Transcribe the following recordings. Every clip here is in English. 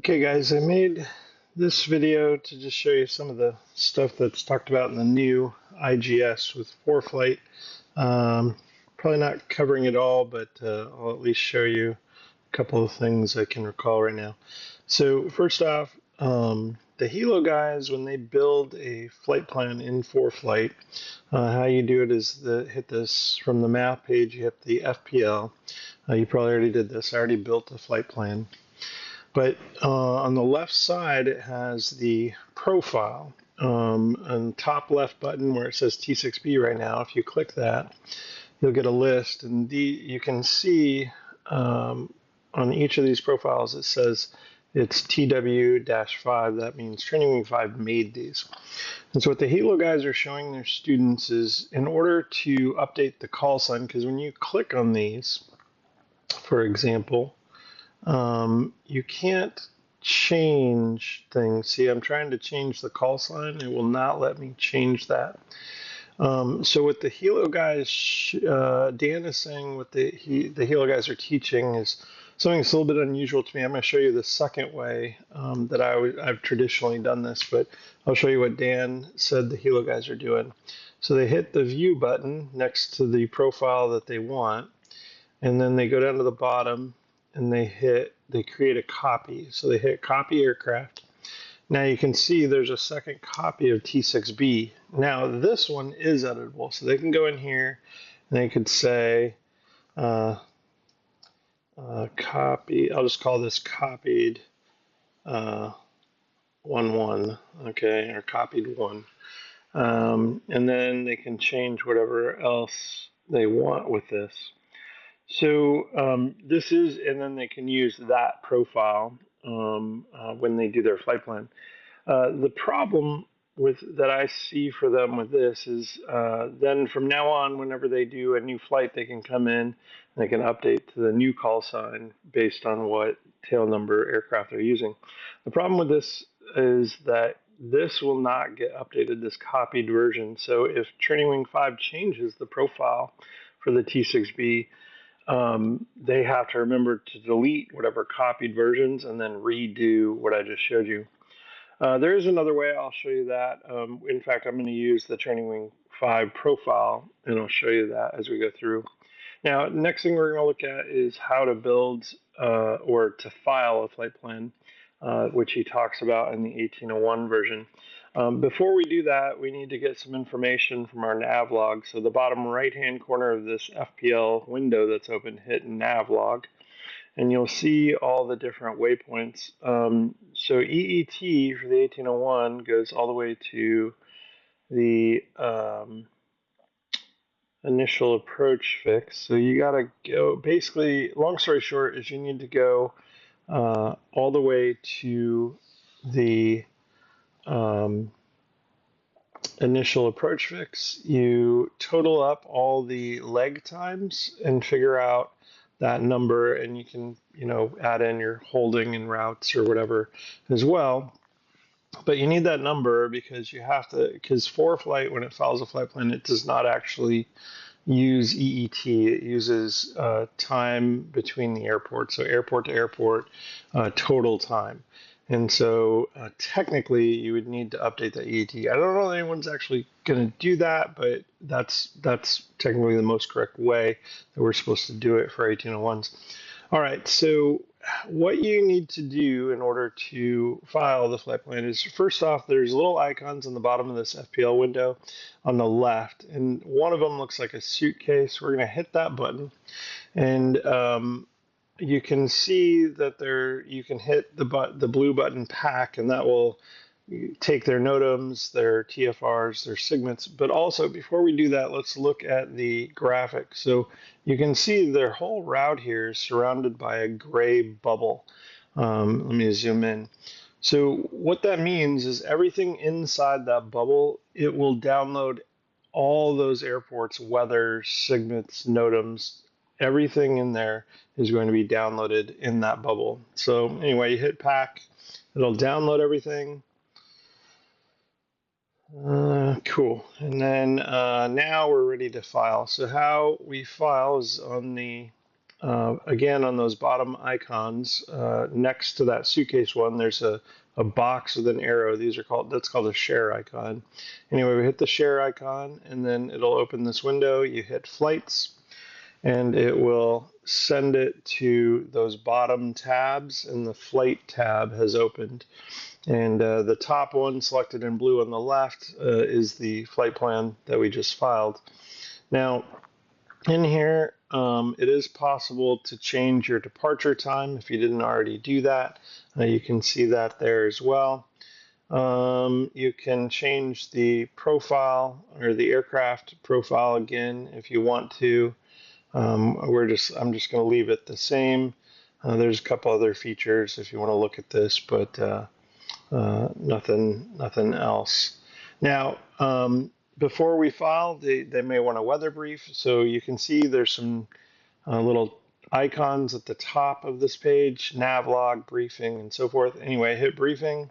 Okay, guys, I made this video to just show you some of the stuff that's talked about in the new IGS with Foreflight. Um, Probably not covering it all, but I'll at least show you a couple of things I can recall right now. So first off, the Hilo guys, when they build a flight plan in Foreflight, how you do it is hit this from the map page, you hit the FPL. You probably already did this. I already built a flight plan. But on the left side, it has the profile. On the top left button where it says T6B right now, if you click that, you'll get a list. And you can see on each of these profiles, it says it's TW-5. That means Training Wing 5 made these. And so what the Hilo guys are showing their students is in order to update the call sign, because when you click on these, for example, you can't change things. See, I'm trying to change the call sign. It will not let me change that. So what the Hilo guys, Dan is saying what the Hilo guys are teaching is something that's a little bit unusual to me. I'm going to show you the second way that I've traditionally done this, but I'll show you what Dan said the Hilo guys are doing. So they hit the view button next to the profile that they want, and then they go down to the bottom and they create a copy. So they hit copy aircraft. Now you can see there's a second copy of T6B. Now this one is editable. So they can go in here and they could say copy. I'll just call this copied 1-1, okay, or copied 1. And then they can change whatever else they want with this. So this is, and then they can use that profile when they do their flight plan. The problem with that I see for them with this is then from now on, whenever they do a new flight, they can come in and they can update to the new call sign based on what tail number aircraft they're using. The problem with this is that this will not get updated, this copied version. So if Training Wing 5 changes the profile for the T6B, they have to remember to delete whatever copied versions and then redo what I just showed you. There is another way. I'll show you that. In fact, I'm going to use the Training Wing 5 profile, and I'll show you that as we go through. Now, next thing we're going to look at is how to build or to file a flight plan, which he talks about in the 1801 version. Before we do that, we need to get some information from our nav log. So the bottom right-hand corner of this FPL window that's open, hit nav log, and you'll see all the different waypoints. So EET for the 1801 goes all the way to the initial approach fix. So you got to go, basically, long story short, is you need to go all the way to the initial approach fix. You total up all the leg times and figure out that number, and you can, add in your holding and routes or whatever as well. But you need that number because you have to, because Foreflight, when it files a flight plan, it does not actually use EET. It uses time between the airports, so airport to airport, total time. And so technically, you would need to update the EET. I don't know if anyone's actually going to do that, but that's technically the most correct way that we're supposed to do it for 1801s. All right, so what you need to do in order to file the flight plan is, first off, there's little icons on the bottom of this FPL window on the left, and one of them looks like a suitcase. We're going to hit that button, and you can see that you can hit the blue button pack, and that will take their NOTAMs, their TFRs, their segments. But also, before we do that, let's look at the graphic. So you can see their whole route here is surrounded by a gray bubble. Let me zoom in. So what that means is everything inside that bubble, it will download all those airports, weather, segments, NOTAMs, everything in there is going to be downloaded in that bubble. So anyway, you hit pack, it'll download everything. Cool. And then now we're ready to file. So how we file is on the again, on those bottom icons, next to that suitcase one, there's a box with an arrow. That's called a share icon. Anyway, we hit the share icon, and then it'll open this window. You hit flights, and it will send it to those bottom tabs, and the flight tab has opened. And the top one selected in blue on the left is the flight plan that we just filed. Now, in here, it is possible to change your departure time if you didn't already do that. You can see that there as well. You can change the profile or the aircraft profile again if you want to. I'm just going to leave it the same. There's a couple other features if you want to look at this, but nothing else. Now, before we file, they may want a weather brief. So you can see there's some little icons at the top of this page, navlog, briefing, and so forth. Anyway, hit briefing,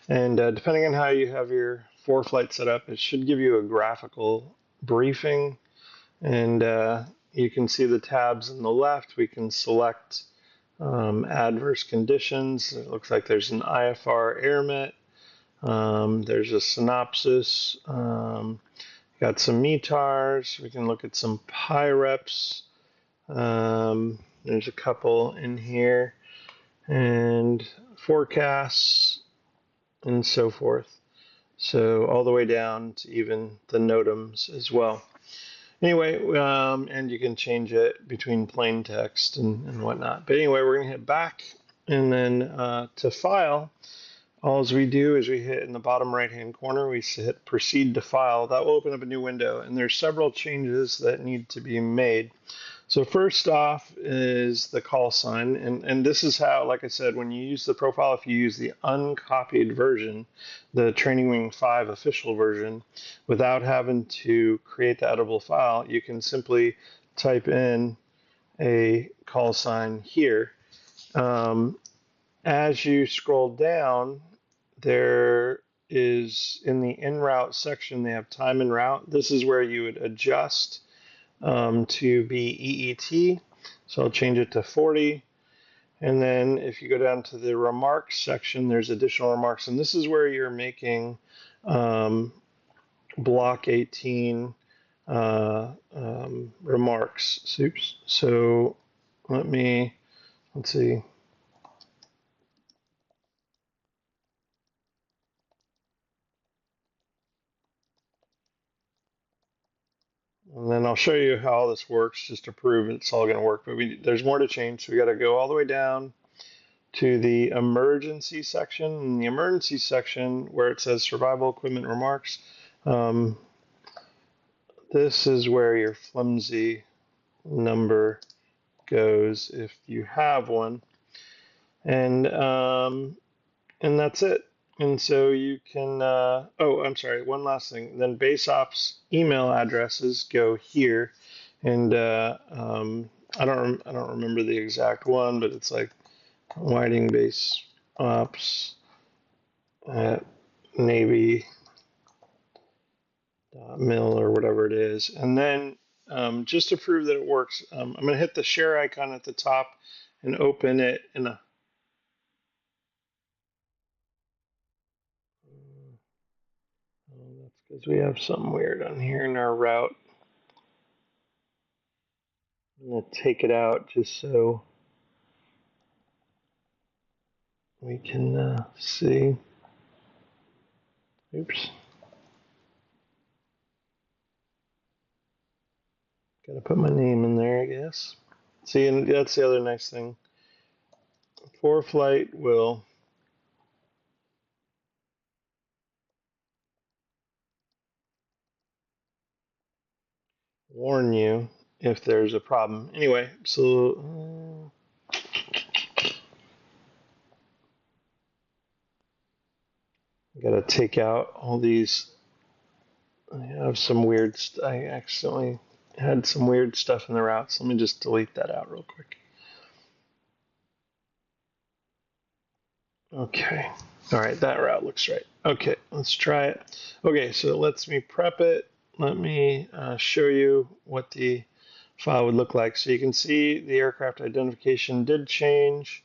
and depending on how you have your Foreflight set up, it should give you a graphical briefing. And you can see the tabs on the left. We can select adverse conditions. It looks like there's an IFR AirMet. There's a synopsis. Got some METARs. We can look at some PIREPs. There's a couple in here. And forecasts and so forth. So all the way down to even the NOTAMs as well. Anyway, and you can change it between plain text and whatnot. But anyway, we're going to hit back, and then to file, all we do is we hit in the bottom right-hand corner, we hit proceed to file. That will open up a new window, and there's several changes that need to be made. So first off is the call sign, and this is how, like I said, when you use the profile, if you use the uncopied version, the Training Wing 5 official version, without having to create the editable file, you can simply type in a call sign here. As you scroll down, there is in the en route section, they have time en route. This is where you would adjust to be EET. So I'll change it to 40. And then if you go down to the remarks section, there's additional remarks. And this is where you're making block 18 remarks. Oops. So let's see. And then I'll show you how all this works just to prove it's all going to work. But there's more to change. So we got to go all the way down to the emergency section. In the emergency section where it says survival equipment remarks, this is where your flimsy number goes if you have one. And that's it. And so you can, I'm sorry, one last thing. Then base ops email addresses go here. And I don't remember the exact one, but it's like Whiting base ops at Navy mil or whatever it is. And then just to prove that it works, I'm going to hit the share icon at the top and open it in a that's because we have something weird on here in our route. I'm going to take it out just so we can see. Oops. Got to put my name in there, I guess. See, and that's the other nice thing. Foreflight will warn you if there's a problem. Anyway, so I gotta take out all these. I have some weird. I accidentally had some weird stuff in the route, so let me just delete that out real quick. Okay. All right, that route looks right. Okay, let's try it. Okay, so it lets me prep it. Let me show you what the file would look like. So you can see the aircraft identification did change.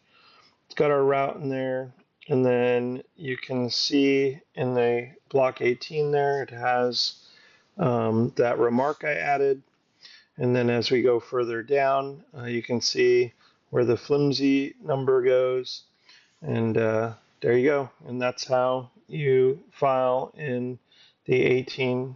It's got our route in there. And then you can see in the block 18 there, it has that remark I added. And then as we go further down, you can see where the flimsy number goes. And there you go. And that's how you file in the 18